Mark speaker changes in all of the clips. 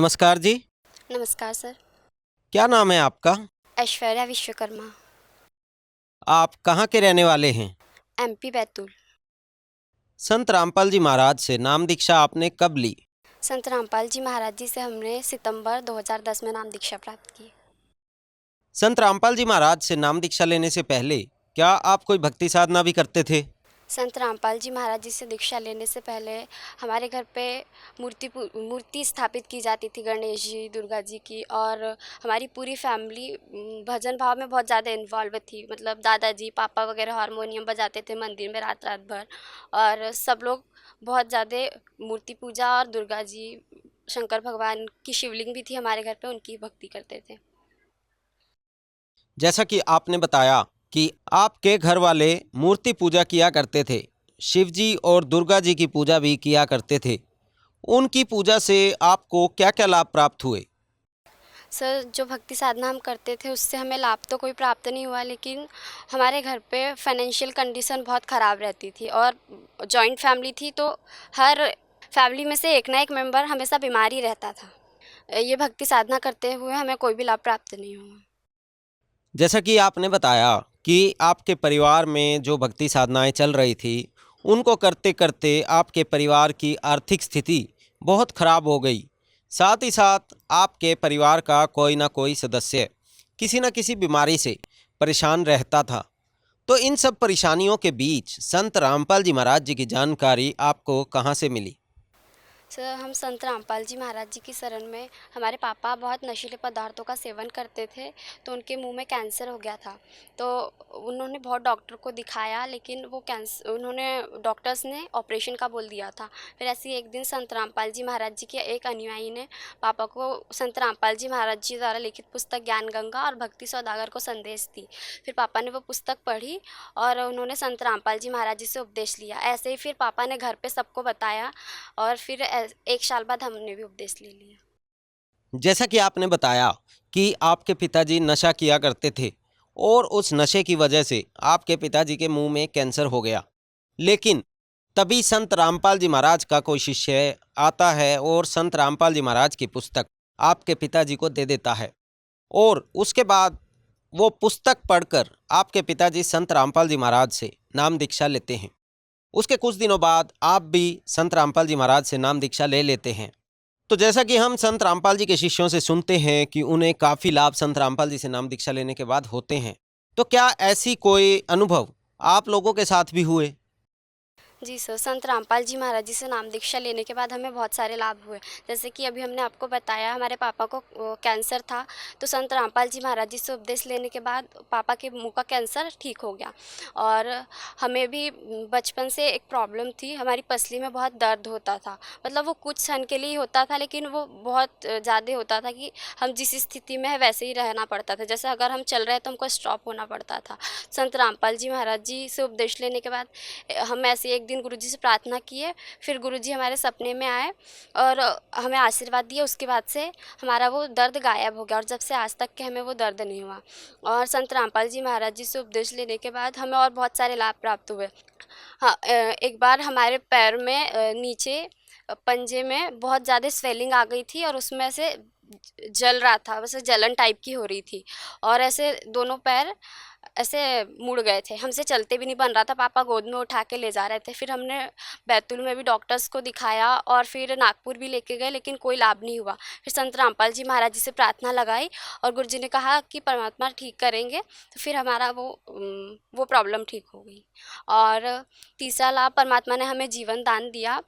Speaker 1: नमस्कार जी।
Speaker 2: नमस्कार सर।
Speaker 1: क्या नाम है आपका?
Speaker 2: ऐश्वर्या विश्वकर्मा।
Speaker 1: आप कहाँ के रहने वाले हैं?
Speaker 2: एमपी बैतूल।
Speaker 1: संत रामपाल जी महाराज से नाम दीक्षा आपने कब ली?
Speaker 2: संत रामपाल जी महाराज जी से हमने सितंबर 2010 में नाम दीक्षा प्राप्त की।
Speaker 1: संत रामपाल जी महाराज से नाम दीक्षा लेने से पहले क्या आप कोई भक्ति साधना भी करते थे?
Speaker 2: संत रामपाल जी महाराज जी से दीक्षा लेने से पहले हमारे घर पे मूर्ति स्थापित की जाती थी, गणेश जी, दुर्गा जी की। और हमारी पूरी फैमिली भजन भाव में बहुत ज़्यादा इन्वॉल्व थी। मतलब दादाजी, पापा वगैरह हारमोनियम बजाते थे मंदिर में रात रात भर। और सब लोग बहुत ज़्यादा मूर्ति पूजा और दुर्गा जी, शंकर भगवान की शिवलिंग भी थी हमारे घर पे, उनकी भक्ति करते थे।
Speaker 1: जैसा कि आपने बताया कि आपके घर वाले मूर्ति पूजा किया करते थे, शिव जी और दुर्गा जी की पूजा भी किया करते थे। उनकी पूजा से आपको क्या-क्या लाभ प्राप्त हुए?
Speaker 2: सर, जो भक्ति साधना हम करते थे उससे हमें लाभ तो कोई प्राप्त नहीं हुआ, लेकिन हमारे घर पे फाइनेंशियल कंडीशन बहुत ख़राब रहती थी और जॉइंट फैमिली थी, तो हर फैमिली में से एक ना एक मेंबर हमेशा बीमार ही रहता था। ये भक्ति साधना करते हुए हमें कोई भी लाभ प्राप्त नहीं हुआ।
Speaker 1: जैसा कि आपने बताया कि आपके परिवार में जो भक्ति साधनाएं चल रही थी, उनको करते-करते आपके परिवार की आर्थिक स्थिति बहुत खराब हो गई। साथ ही साथ आपके परिवार का कोई ना कोई सदस्य किसी न किसी बीमारी से परेशान रहता था। तो इन सब परेशानियों के बीच संत रामपाल जी महाराज जी की जानकारी आपको कहाँ से मिली?
Speaker 2: सर, हम संत रामपाल जी महाराज जी की शरण में, हमारे पापा बहुत नशीले पदार्थों का सेवन करते थे, तो उनके मुंह में कैंसर हो गया था। तो उन्होंने बहुत डॉक्टर को दिखाया, लेकिन वो उन्होंने डॉक्टर्स ने ऑपरेशन का बोल दिया था। फिर ऐसे ही एक दिन संत रामपाल जी महाराज जी के एक अनुयायी ने पापा को संत रामपाल जी महाराज जी द्वारा लिखित पुस्तक ज्ञान गंगा और भक्ति सौदागर को संदेश दी। फिर पापा ने वो पुस्तक पढ़ी और उन्होंने संत रामपाल जी महाराज जी से उपदेश लिया। ऐसे ही फिर पापा ने घर पे सबको बताया और फिर एक साल बाद हमने भी उपदेश ले लिया।
Speaker 1: जैसा कि आपने बताया कि आपके पिताजी नशा किया करते थे और उस नशे की वजह से आपके पिताजी के मुंह में कैंसर हो गया। लेकिन तभी संत रामपाल जी महाराज का कोई शिष्य आता है और संत रामपाल जी महाराज की पुस्तक आपके पिताजी को दे देता है और उसके बाद वो पुस्तक पढ़कर आपके पिताजी संत रामपाल जी महाराज से नाम दीक्षा लेते हैं। उसके कुछ दिनों बाद आप भी संत रामपाल जी महाराज से नाम दीक्षा ले लेते हैं। तो जैसा कि हम संत रामपाल जी के शिष्यों से सुनते हैं कि उन्हें काफ़ी लाभ संत रामपाल जी से नाम दीक्षा लेने के बाद होते हैं, तो क्या ऐसी कोई अनुभव आप लोगों के साथ भी हुए?
Speaker 2: जी सर, संत रामपाल जी महाराज जी से नाम दीक्षा लेने के बाद हमें बहुत सारे लाभ हुए। जैसे कि अभी हमने आपको बताया, हमारे पापा को कैंसर था, तो संत रामपाल जी महाराज जी से उपदेश लेने के बाद पापा के मुंह का कैंसर ठीक हो गया। और हमें भी बचपन से एक प्रॉब्लम थी, हमारी पसली में बहुत दर्द होता था। मतलब वो कुछ क्षण के लिए ही होता था, लेकिन वो बहुत ज़्यादा होता था कि हम जिस स्थिति में है वैसे ही रहना पड़ता था। जैसे अगर हम चल रहे हैं तो हमको स्टॉप होना पड़ता था। संत रामपाल जी महाराज जी से उपदेश लेने के बाद हम ऐसे एक दिन गुरुजी से प्रार्थना किए। फिर गुरुजी हमारे सपने में आए और हमें आशीर्वाद दिए। उसके बाद से हमारा वो दर्द गायब हो गया और जब से आज तक के हमें वो दर्द नहीं हुआ। और संत रामपाल जी महाराज जी से उपदेश लेने के बाद हमें और बहुत सारे लाभ प्राप्त हुए। हाँ, एक बार हमारे पैर में नीचे पंजे में बहुत ज़्यादा स्वेलिंग आ गई थी और उसमें से जल रहा था, वैसे जलन टाइप की हो रही थी और ऐसे दोनों पैर ऐसे मुड़ गए थे, हमसे चलते भी नहीं बन रहा था। पापा गोद में उठा के ले जा रहे थे। फिर हमने बैतूल में भी डॉक्टर्स को दिखाया और फिर नागपुर भी लेके गए, लेकिन कोई लाभ नहीं हुआ। फिर संत रामपाल जी महाराज जी से प्रार्थना लगाई और गुरुजी ने कहा कि परमात्मा ठीक करेंगे, तो फिर हमारा वो प्रॉब्लम ठीक हो गई। और तीसरा लाभ, परमात्मा ने हमें जीवन दान दिया।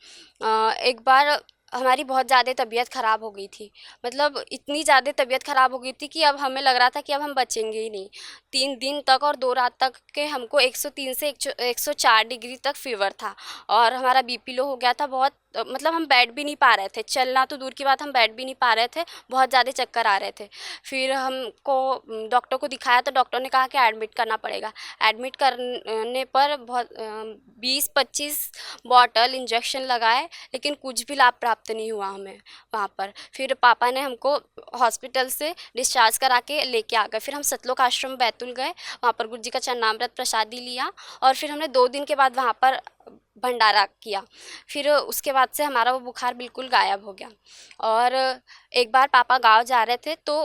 Speaker 2: एक बार हमारी बहुत ज़्यादा तबीयत ख़राब हो गई थी। मतलब इतनी ज़्यादा तबीयत ख़राब हो गई थी कि अब हमें लग रहा था कि अब हम बचेंगे ही नहीं। 3 दिन तक और 2 रात तक के हमको 103 से 104 डिग्री तक फ़ीवर था और हमारा बीपी लो हो गया था बहुत। मतलब हम बैठ भी नहीं पा रहे थे, चलना तो दूर की बात, हम बैठ भी नहीं पा रहे थे, बहुत ज़्यादा चक्कर आ रहे थे। फिर हमको डॉक्टर को दिखाया तो डॉक्टर ने कहा कि एडमिट करना पड़ेगा। एडमिट करने पर बहुत 20-25 बॉटल इंजेक्शन लगाए, लेकिन कुछ भी लाभ प्राप्त नहीं हुआ हमें वहाँ पर। फिर पापा ने हमको हॉस्पिटल से डिस्चार्ज करा के लेके आ गए। फिर हम सतलोक आश्रम बैतूल गए, वहाँ पर गुरुजी का चरणामृत प्रसादी लिया और फिर हमने 2 दिन के बाद वहाँ पर भंडारा किया। फिर उसके बाद से हमारा वो बुखार बिल्कुल गायब हो गया। और एक बार पापा गाँव जा रहे थे तो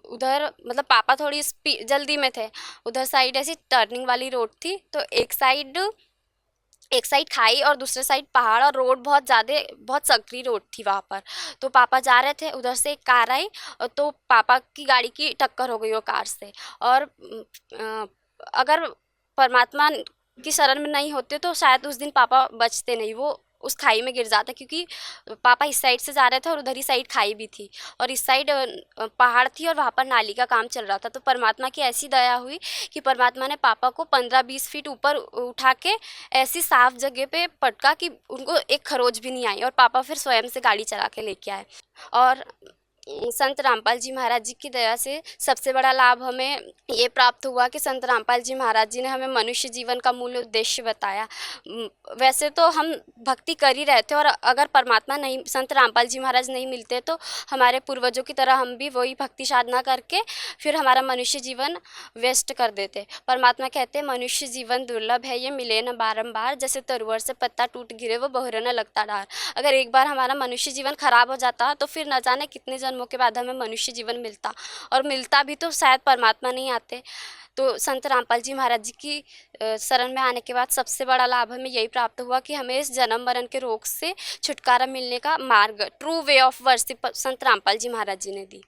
Speaker 2: उधर मतलब पापा थोड़ी जल्दी में थे। उधर साइड ऐसी टर्निंग वाली रोड थी, तो एक साइड खाई और दूसरे साइड पहाड़, और रोड बहुत संकरी रोड थी वहाँ पर। तो पापा जा रहे थे, उधर से एक कार आई और तो पापा की गाड़ी की टक्कर हो गई वो कार से। और अगर परमात्मा की शरण में नहीं होते तो शायद उस दिन पापा बचते नहीं, वो उस खाई में गिर जाते, क्योंकि पापा इस साइड से जा रहे थे और उधर ही साइड खाई भी थी और इस साइड पहाड़ थी और वहाँ पर नाली का काम चल रहा था। तो परमात्मा की ऐसी दया हुई कि परमात्मा ने पापा को 15-20 फीट ऊपर उठा के ऐसी साफ जगह पे पटका कि उनको एक खरोच भी नहीं आई, और पापा फिर स्वयं से गाड़ी चला के लेके आए। और संत रामपाल जी महाराज जी की दया से सबसे बड़ा लाभ हमें ये प्राप्त हुआ कि संत रामपाल जी महाराज जी ने हमें मनुष्य जीवन का मूल उद्देश्य बताया। वैसे तो हम भक्ति कर ही रहे थे, और अगर परमात्मा नहीं, संत रामपाल जी महाराज नहीं मिलते तो हमारे पूर्वजों की तरह हम भी वही भक्ति साधना करके फिर हमारा मनुष्य जीवन वेस्ट कर देते। परमात्मा कहते हैं मनुष्य जीवन दुर्लभ है, ये मिले न बारंबार, जैसे तरुवर से पत्ता टूट गिरे वो बहुरे न लगता डार। अगर एक बार हमारा मनुष्य जीवन खराब हो जाता तो फिर न जाने कितने जन्मों के बाद हमें मनुष्य जीवन मिलता, और मिलता भी तो शायद परमात्मा नहीं आते। तो संत रामपाल जी महाराज जी की शरण में आने के बाद सबसे बड़ा लाभ हमें यही प्राप्त हुआ कि हमें इस जन्म मरण के रोग से छुटकारा मिलने का मार्ग, ट्रू वे ऑफ वर्शिप संत रामपाल जी महाराज जी ने दी।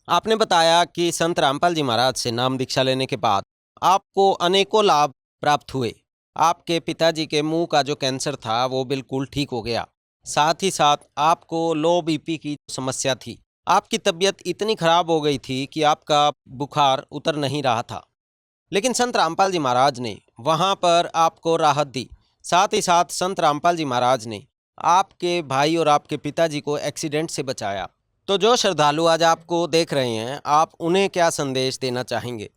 Speaker 1: आपने बताया कि संत रामपाल जी महाराज से नाम दीक्षा लेने के बाद आपको अनेकों लाभ प्राप्त हुए। आपके पिताजी के मुंह का जो कैंसर था वो बिल्कुल ठीक हो गया। साथ ही साथ आपको लो बीपी की समस्या थी। आपकी तबीयत इतनी खराब हो गई थी कि आपका बुखार उतर नहीं रहा था, लेकिन संत रामपाल जी महाराज ने वहाँ पर आपको राहत दी। साथ ही साथ संत रामपाल जी महाराज ने आपके भाई और आपके पिताजी को एक्सीडेंट से बचाया। तो जो श्रद्धालु आज आपको देख रहे हैं, आप उन्हें क्या संदेश देना चाहेंगे?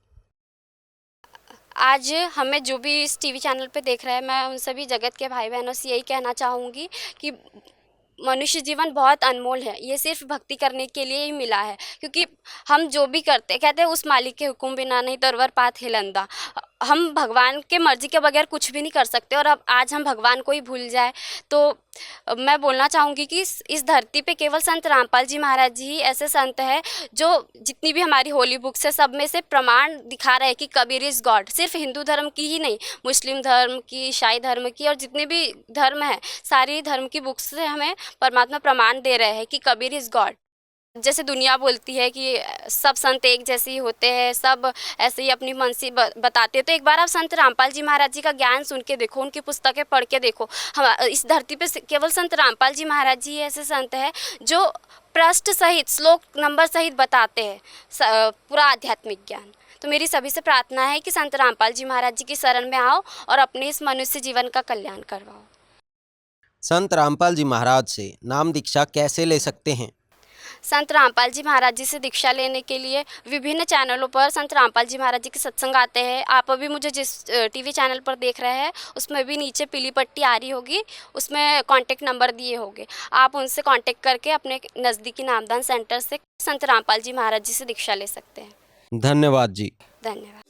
Speaker 2: आज हमें जो भी इस टीवी चैनल पे देख रहे हैं, मैं उन सभी जगत के भाई बहनों से यही कहना चाहूँगी कि मनुष्य जीवन बहुत अनमोल है, ये सिर्फ भक्ति करने के लिए ही मिला है। क्योंकि हम जो भी करते कहते हैं उस मालिक के हुक्म बिना नहीं तरवर पात हिलंदा। हम भगवान के मर्जी के बगैर कुछ भी नहीं कर सकते, और अब आज हम भगवान को ही भूल जाए तो मैं बोलना चाहूँगी कि इस धरती पे केवल संत रामपाल जी महाराज जी ही ऐसे संत हैं जो जितनी भी हमारी होली बुक्स है सब में से प्रमाण दिखा रहे हैं कि कबीर इज़ गॉड। सिर्फ हिंदू धर्म की ही नहीं, मुस्लिम धर्म की, ईसाई धर्म की, और जितने भी धर्म है सारी धर्म की बुक्स से हमें परमात्मा प्रमाण दे रहे हैं कि कबीर इज़ गॉड। जैसे दुनिया बोलती है कि सब संत एक जैसे ही होते हैं, सब ऐसे ही अपनी मनसी बताते हैं, तो एक बार आप संत रामपाल जी महाराज जी का ज्ञान सुन के देखो, उनकी पुस्तकें पढ़ के देखो। हम इस धरती पे केवल संत रामपाल जी महाराज जी ऐसे संत हैं जो पृष्ठ सहित, श्लोक नंबर सहित बताते हैं पूरा आध्यात्मिक ज्ञान। तो मेरी सभी से प्रार्थना है कि संत रामपाल जी महाराज जी की शरण में आओ और अपने इस मनुष्य जीवन का कल्याण करवाओ।
Speaker 1: संत रामपाल जी महाराज से नाम दीक्षा कैसे ले सकते हैं?
Speaker 2: संत रामपाल जी महाराज जी से दीक्षा लेने के लिए विभिन्न चैनलों पर संत रामपाल जी महाराज जी के सत्संग आते हैं। आप अभी मुझे जिस टीवी चैनल पर देख रहे हैं उसमें भी नीचे पीली पट्टी आ रही होगी, उसमें कांटेक्ट नंबर दिए होंगे। आप उनसे कांटेक्ट करके अपने नज़दीकी नामदान सेंटर से संत रामपाल जी महाराज जी से दीक्षा ले सकते हैं।
Speaker 1: धन्यवाद जी।
Speaker 2: धन्यवाद।